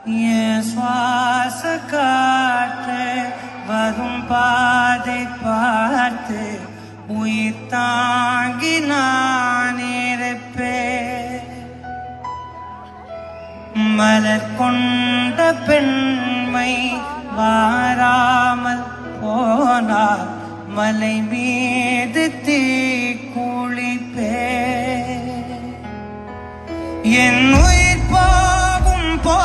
என் சுவாச காற்று வரும் பாதை பார்த்து உயிர் தாங்கி நான் இருப்பேன். மலர் கொண்ட பெண்மை வாராமல் போனால் மலை மீது தீ குளிப்பேன். என் உயிர் போகும் போ